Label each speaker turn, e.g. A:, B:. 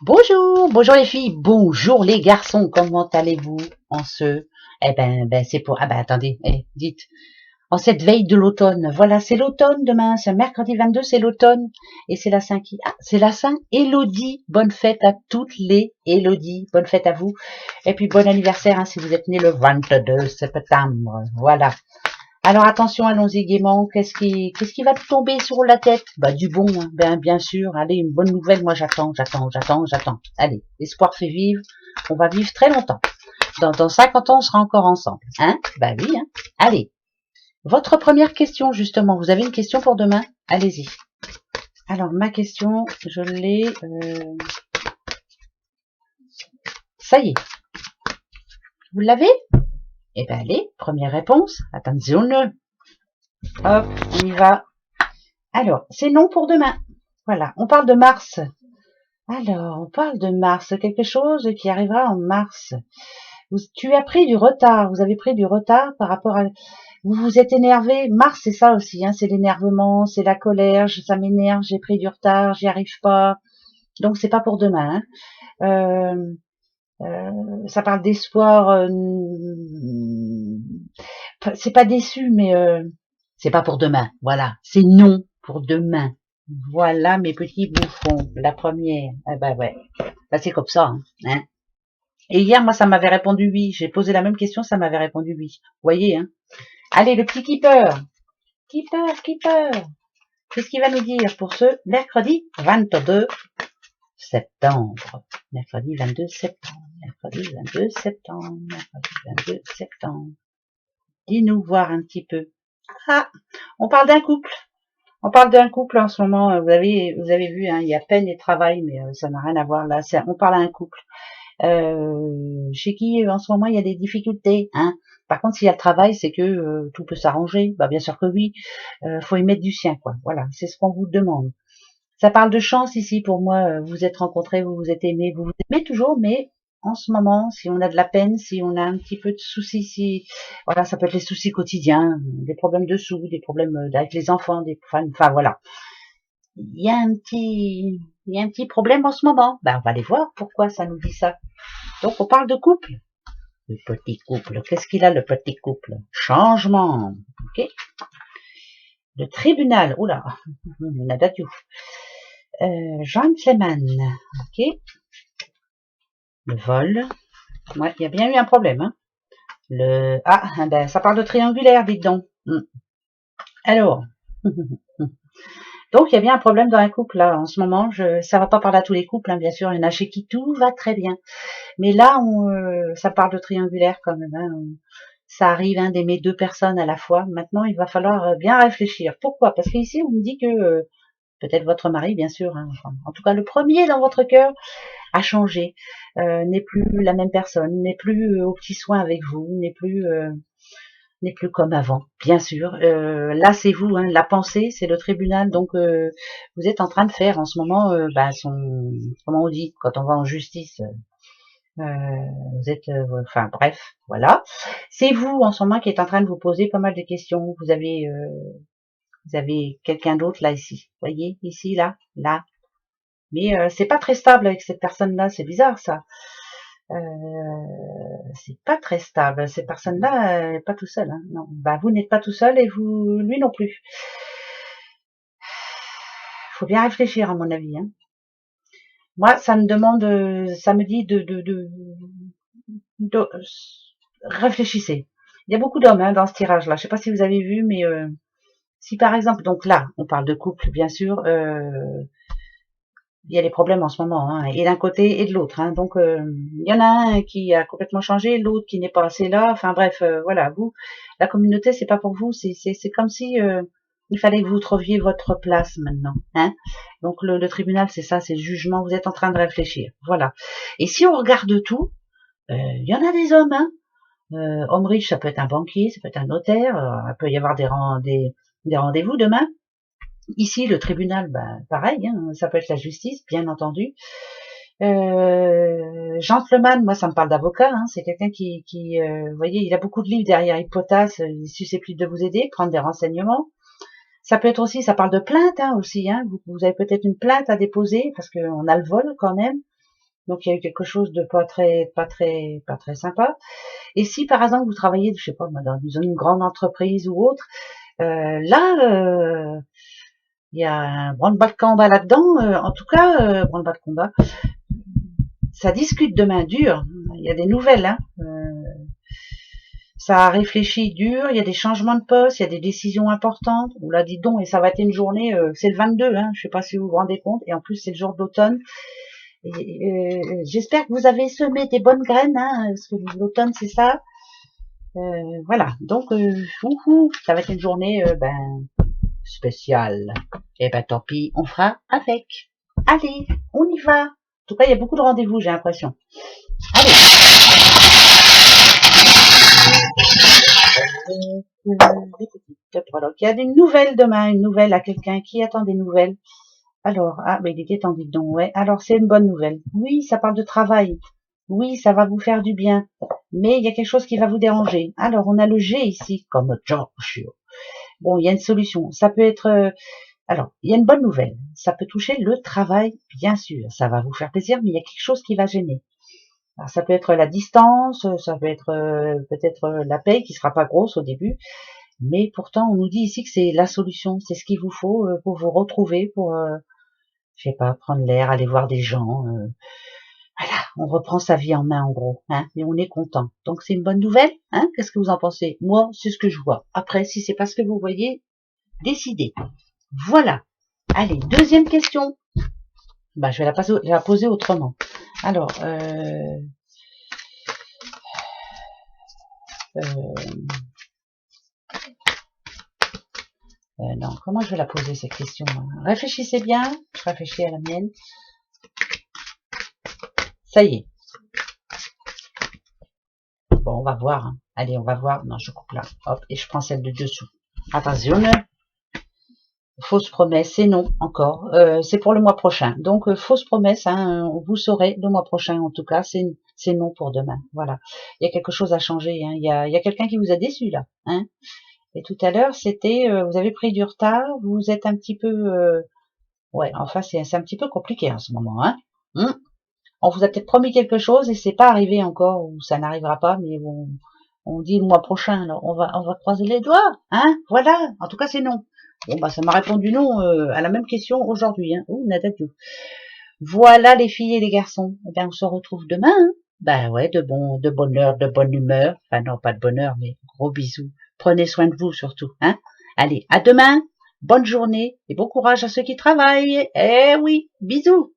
A: Bonjour, bonjour les filles, bonjour les garçons, comment allez-vous en ce... c'est pour... Ah ben, attendez, dites, en cette veille de l'automne, voilà, c'est l'automne demain, c'est mercredi 22, c'est l'automne, et c'est la Saint qui... Ah, c'est la Saint Élodie, bonne fête à toutes les Élodie, bonne fête à vous, et puis bon anniversaire si vous êtes né le 22 septembre, voilà. Alors attention, allons-y gaiement. Qu'est-ce qui va tomber sur la tête? Bah du bon, hein. Bien sûr. Allez, une bonne nouvelle. Moi j'attends. Allez, l'espoir fait vivre. On va vivre très longtemps. Dans 50 ans, on sera encore ensemble. Hein? Bah oui. Hein. Allez. Votre première question justement. Vous avez une question pour demain? Allez-y. Alors ma question, je l'ai. Ça y est. Vous l'avez? Eh ben allez. Première réponse. Attention. Hop, on y va. Alors, c'est non pour demain. Voilà, on parle de Mars. Alors, on parle de Mars, quelque chose qui arrivera en mars. Tu as pris du retard, vous avez pris du retard par rapport à... Vous vous êtes énervé. Mars, c'est ça aussi, hein, c'est l'énervement, c'est la colère, ça m'énerve, j'ai pris du retard, j'y arrive pas. Donc, c'est pas pour demain. Hein. Ça parle d'espoir. C'est pas déçu, mais c'est pas pour demain. Voilà, c'est non pour demain. Voilà mes petits bouffons. La première. Eh ben ouais. Là c'est comme ça. Hein. Et hier, moi, ça m'avait répondu oui. J'ai posé la même question, ça m'avait répondu oui. Vous voyez, hein. Allez, le petit keeper. Keeper. Qu'est-ce qu'il va nous dire pour ce mercredi 22 septembre. Mercredi 22 septembre. Mercredi 22 septembre. Mercredi 22 septembre. Dis-nous voir un petit peu. Ah, on parle d'un couple. On parle d'un couple en ce moment. Vous avez vu, hein, il y a peine et travail, mais ça n'a rien à voir là. On parle à un couple. Chez qui en ce moment il y a des difficultés. Hein. Par contre, s'il y a le travail, c'est que tout peut s'arranger. Bah bien sûr que oui. Faut y mettre du sien, quoi. Voilà, c'est ce qu'on vous demande. Ça parle de chance ici pour moi. Vous êtes rencontrés, vous vous êtes aimés, vous vous aimez toujours, mais en ce moment, si on a de la peine, si on a un petit peu de soucis, si voilà, ça peut être les soucis quotidiens, des problèmes de sous, des problèmes avec les enfants, enfin voilà. Il y a un petit problème en ce moment. Ben on va aller voir pourquoi ça nous dit ça. Donc on parle de couple. Le petit couple. Qu'est-ce qu'il a le petit couple? Changement. Ok. Le tribunal. Oula. Nadadiou. Gentleman. Ok. Le vol. Ouais, il y a bien eu un problème. Hein. Ben ça parle de triangulaire, dites donc. Alors. Donc il y a bien un problème dans un couple là en ce moment. Ça va pas parler à tous les couples, hein, bien sûr. Il y en a chez qui tout va très bien. Mais là, ça parle de triangulaire quand même. Hein. Ça arrive hein, d'aimer deux personnes à la fois. Maintenant, il va falloir bien réfléchir. Pourquoi? Parce qu'ici, on me dit que peut-être votre mari, bien sûr. Hein, enfin, en tout cas, le premier dans votre cœur a changé, n'est plus la même personne, n'est plus aux petits soins avec vous, n'est plus comme avant, bien sûr. Là, c'est vous, hein, la pensée, c'est le tribunal. Donc, vous êtes en train de faire en ce moment, comment on dit quand on va en justice. Vous êtes, enfin bref, voilà. C'est vous en ce moment qui êtes en train de vous poser pas mal de questions. Vous avez quelqu'un d'autre là ici, voyez, ici, là. Mais c'est pas très stable avec cette personne-là. C'est bizarre ça. C'est pas très stable. Cette personne-là n'est pas tout seul. Hein. Non, bah vous n'êtes pas tout seul et lui non plus. Faut bien réfléchir à mon avis. Hein. Moi, ça me dit de réfléchissez. Il y a beaucoup d'hommes hein, dans ce tirage-là. Je sais pas si vous avez vu, mais si par exemple, donc là, on parle de couple, bien sûr, il y a des problèmes en ce moment, hein, et d'un côté et de l'autre. Hein, donc il y en a un qui a complètement changé, l'autre qui n'est pas assez là. Enfin bref, voilà, vous, la communauté, c'est pas pour vous. C'est comme si il fallait que vous trouviez votre place maintenant. Hein. Donc le tribunal, c'est ça, c'est le jugement. Vous êtes en train de réfléchir. Voilà. Et si on regarde tout, il y en a des hommes, hein. Homme riche, ça peut être un banquier, ça peut être un notaire, il peut y avoir des rendez-vous demain. Ici, le tribunal, ben, pareil, hein, ça peut être la justice, bien entendu. Gentleman, moi, ça me parle d'avocat, hein, c'est quelqu'un qui vous voyez, il a beaucoup de livres derrière, il potasse, il est susceptible de vous aider, prendre des renseignements. Ça peut être aussi, ça parle de plainte, hein, aussi, hein, vous avez peut-être une plainte à déposer, parce qu'on a le vol quand même. Donc il y a eu quelque chose de pas très sympa. Et si par exemple vous travaillez, je sais pas, dans une grande entreprise ou autre, là, il y a un branle-bas de combat là-dedans. En tout cas, branle-bas de combat, ça discute de main dure. Il y a des nouvelles, hein. Ça a réfléchi dur, il y a des changements de poste, il y a des décisions importantes. On l'a dit donc, et ça va être une journée, c'est le 22, hein, je sais pas si vous vous rendez compte, et en plus c'est le jour d'automne. J'espère que vous avez semé des bonnes graines, hein, parce que l'automne c'est ça. Voilà, donc ça va être une journée spéciale. Et ben tant pis, on fera avec. Allez, on y va. En tout cas, il y a beaucoup de rendez-vous, j'ai l'impression. Allez. Alors, il y a des nouvelles demain, une nouvelle à quelqu'un qui attend des nouvelles. Alors, ah, mais il était temps, dites donc, ouais. Alors, c'est une bonne nouvelle. Oui, ça parle de travail. Oui, ça va vous faire du bien. Mais il y a quelque chose qui va vous déranger. Alors, on a le G ici, comme Giorgio. Bon, il y a une solution. Ça peut être... alors, il y a une bonne nouvelle. Ça peut toucher le travail, bien sûr. Ça va vous faire plaisir, mais il y a quelque chose qui va gêner. Alors, ça peut être la distance, ça peut être peut-être la paye qui sera pas grosse au début. Mais pourtant, on nous dit ici que c'est la solution. C'est ce qu'il vous faut pour vous retrouver, pour, je sais pas, prendre l'air, aller voir des gens. Voilà, on reprend sa vie en main en gros, hein, et on est content. Donc c'est une bonne nouvelle, hein. Qu'est-ce que vous en pensez? Moi, c'est ce que je vois. Après, si c'est pas ce que vous voyez, décidez. Voilà. Allez, deuxième question. Bah, je vais la poser autrement. Alors, non, comment je vais la poser cette question? Réfléchissez bien. Je réfléchis à la mienne. Ça y est. Bon, on va voir. Hein. Allez, on va voir. Non, je coupe là. Hop, et je prends celle de dessous. Attention. Fausse promesse, c'est non encore. C'est pour le mois prochain. Donc, fausse promesse, hein, vous saurez le mois prochain en tout cas. C'est non pour demain. Voilà. Il y a quelque chose à changer. Hein. Il y a quelqu'un qui vous a déçu là. Hein. Et tout à l'heure, c'était, vous avez pris du retard. Vous êtes un petit peu... ouais, enfin, c'est un petit peu compliqué en ce moment. Hein. On vous a peut-être promis quelque chose et c'est pas arrivé encore, ou ça n'arrivera pas, mais bon, on dit le mois prochain, alors on va croiser les doigts, hein, voilà, en tout cas c'est non. Bon bah ça m'a répondu non à la même question aujourd'hui, hein. Ouh, Nadatou. Voilà les filles et les garçons, eh bien on se retrouve demain, hein. Bah ouais, de bonne heure, de bonne humeur, enfin non pas de bonheur, mais gros bisous. Prenez soin de vous surtout, hein. Allez, à demain, bonne journée et bon courage à ceux qui travaillent. Eh oui, bisous.